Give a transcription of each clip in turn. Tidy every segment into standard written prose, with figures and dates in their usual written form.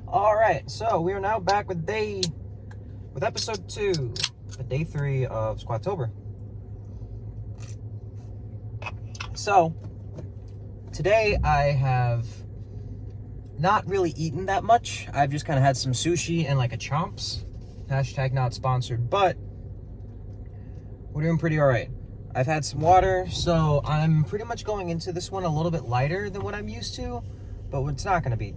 All right, so we are now back with episode 2, day 3 of Squatober. So today I have not really eaten that much. I've just kind of had some sushi and like a chomps. Hashtag not sponsored, but we're doing pretty all right. I've had some water, so I'm pretty much going into this one a little bit lighter than what I'm used to, but it's not going to be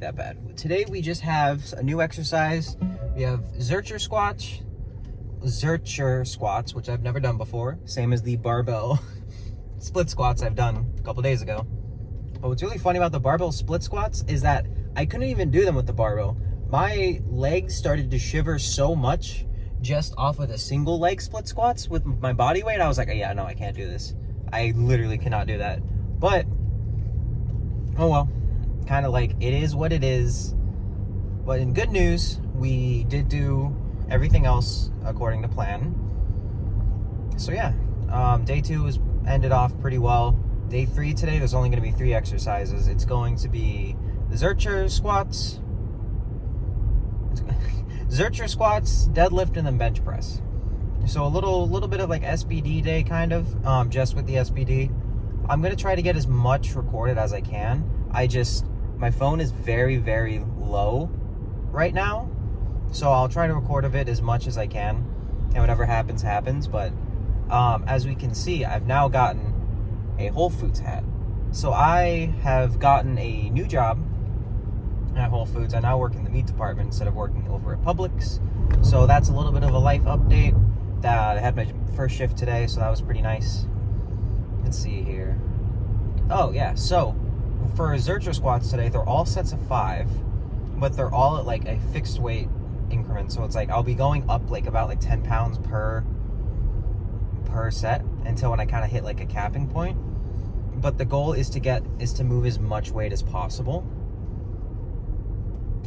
that bad. Today we just have a new exercise. We have Zercher squats, which I've never done before. Same as the barbell split squats I've done a couple days ago. But what's really funny about the barbell split squats is that I couldn't even do them with the barbell. My legs started to shiver so much just off of the single leg split squats with my body weight. I was like, yeah, no, I can't do this. I literally cannot do that. But, oh well. Kind of like, it is what it is. But in good news, we did do everything else according to plan. So yeah, day 2 ended off pretty well. Day 3 today, there's only going to be 3 exercises. It's going to be the Zercher squats, deadlift, and then bench press. So a little bit of like SBD day, kind of, just with the SBD. I'm going to try to get as much recorded as I can. My phone is very, very low right now, so I'll try to record of it as much as I can, and whatever happens, happens. But as we can see, I've now gotten a Whole Foods hat. So I have gotten a new job at Whole Foods. I now work in the meat department instead of working over at Publix. So that's a little bit of a life update. I had my first shift today, so that was pretty nice. Let's see here. Oh yeah, so for Zercher squats today, they're all sets of 5, but they're all at like a fixed weight increment. So it's like I'll be going up like about like 10 pounds per set until when I kind of hit like a capping point. But the goal is to move as much weight as possible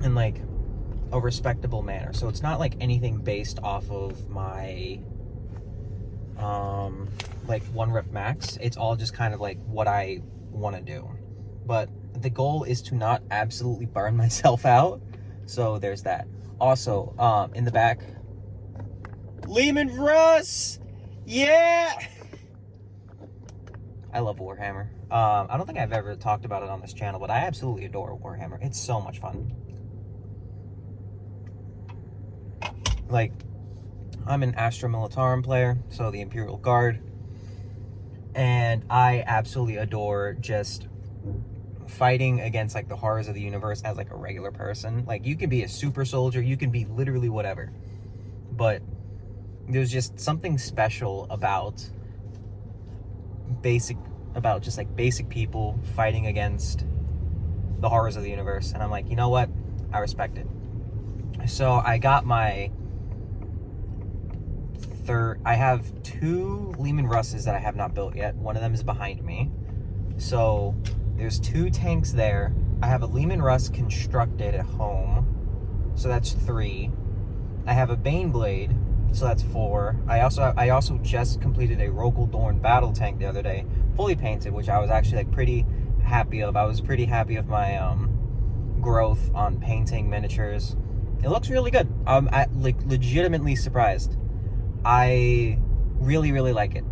in like a respectable manner. So it's not like anything based off of my like 1 rep max. It's all just kind of like what I want to do. But the goal is to not absolutely burn myself out. So there's that. Also, in the back, Lehman Russ! Yeah! I love Warhammer. I don't think I've ever talked about it on this channel, but I absolutely adore Warhammer. It's so much fun. Like, I'm an Astra Militarum player, so the Imperial Guard. And I absolutely adore just fighting against like the horrors of the universe as like a regular person. Like, you can be a super soldier, you can be literally whatever, but there's just something special about just like basic people fighting against the horrors of the universe. And I'm like, you know what, I respect it. So I got my I have 2 Lehman Russes that I have not built yet. One of them is behind me. So there's 2 tanks there. I have a Lehman Russ constructed at home, so that's 3. I have a Baneblade, so that's 4. I also just completed a Rokal Dorn battle tank the other day, fully painted, which I was actually like pretty happy of. I was pretty happy of my growth on painting miniatures. It looks really good. I'm like legitimately surprised. I really, really like it.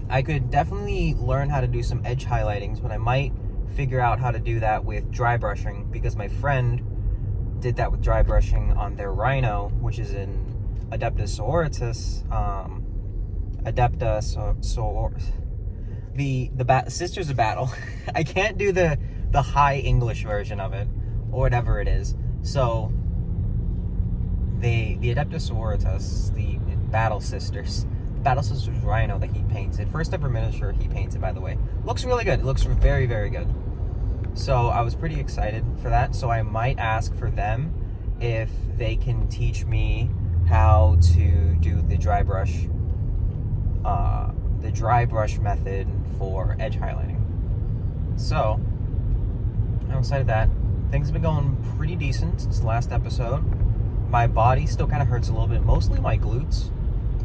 I could definitely learn how to do some edge highlightings, but I might figure out how to do that with dry brushing, because my friend did that with dry brushing on their Rhino, which is in Adeptus Sororitas. The Sisters of Battle. I can't do the high English version of it, or whatever it is. So the Adeptus Sororitas, the Battle Sisters Rhino that he painted, first ever miniature he painted, by the way, looks really good. It looks very, very good. So I was pretty excited for that. So I might ask for them if they can teach me how to do the dry brush method for edge highlighting. So I'm excited that things have been going pretty decent since the last episode. My body still kind of hurts a little bit, mostly my glutes,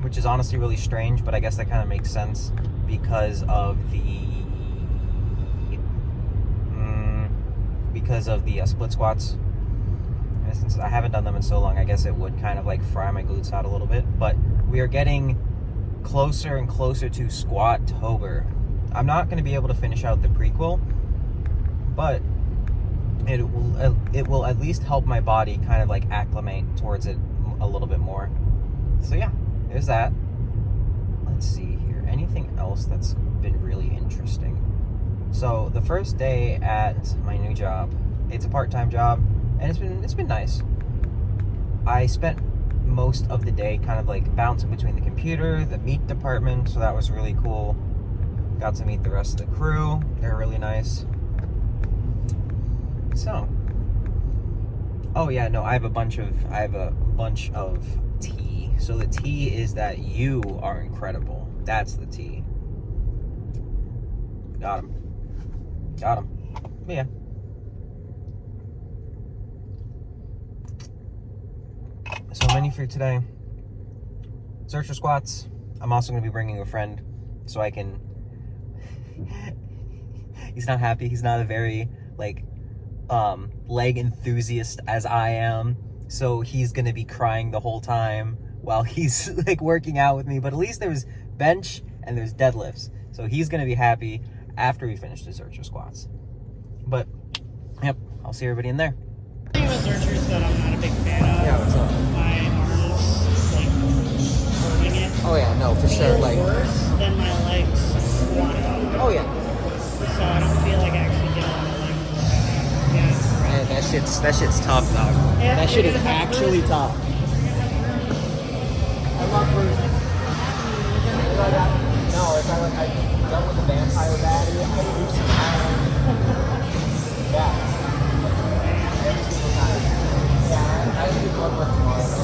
which is honestly really strange, but I guess that kind of makes sense because of the because of the split squats. And since I haven't done them in so long, I guess it would kind of like fry my glutes out a little bit. But we are getting closer and closer to Squatober. I'm not going to be able to finish out the prequel, but it will at least help my body kind of like acclimate towards it a little bit more. So yeah, there's that. Let's see here. Anything else that's been really interesting? So the first day at my new job, it's a part-time job, and it's been nice. I spent most of the day kind of like bouncing between the computer, the meat department, so that was really cool. Got to meet the rest of the crew. They're really nice. So, oh yeah, no, I have a bunch of tea. So the tea is that you are incredible. That's the tea. Got him. But yeah. So menu for today. Search for squats. I'm also going to be bringing a friend so I can... He's not happy. He's not a very, like, leg enthusiast as I am. So he's going to be crying the whole time while he's, like, working out with me. But at least there's bench and there's deadlifts. So he's going to be happy after we finish the search for squats. But, yep, I'll see everybody in there. The thing about searchers that I'm not a big fan of. Yeah, what's up? My arms, like, holding it. Oh yeah, no, for sure. Like, worse than my legs squatting. oh yeah. So I don't feel like I actually get on the leg. Yeah. Man, that shit's tough, dog. Yeah, That shit is actually tough. I love bruising. No, it's not like I dealt with a vampire baddie. I lose some time. Yeah. Every single time. Yeah, I do blood work tomorrow.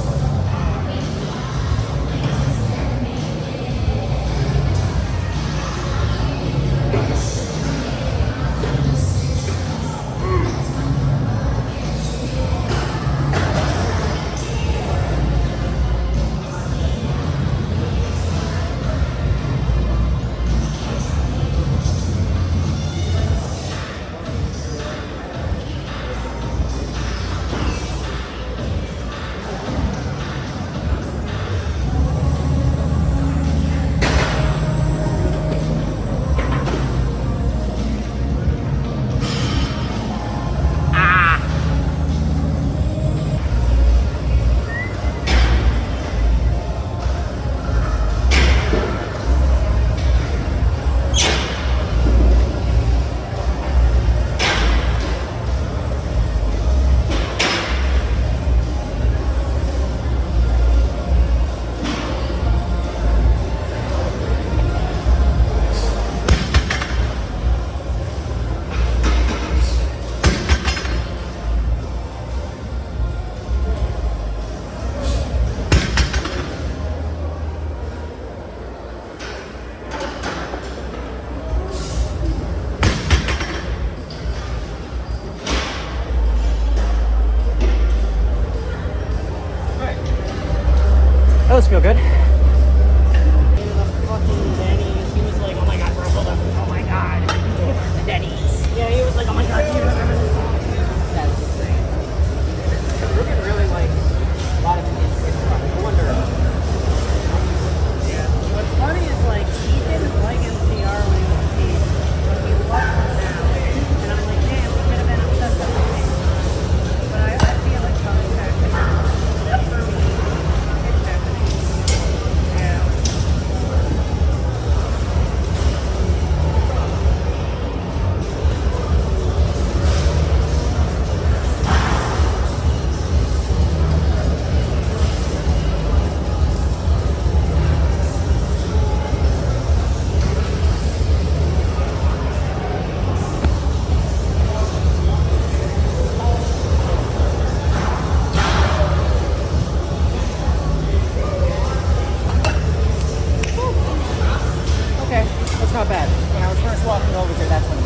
Those feel good. He was like, oh my god, bro, hold up. Oh my god. The Denny's. Yeah, he was like, oh my god, do you remember this? That's insane. We're getting really like a lot of I wonder. Yeah. What's funny is like he didn't like NCR when he was a kid, but he loves it now. And I'm like, damn, he could have been obsessed with the same time. But I feel like coming back for me, it's happening. Yeah. Okay, that's not bad. When I was first walking over here, that's when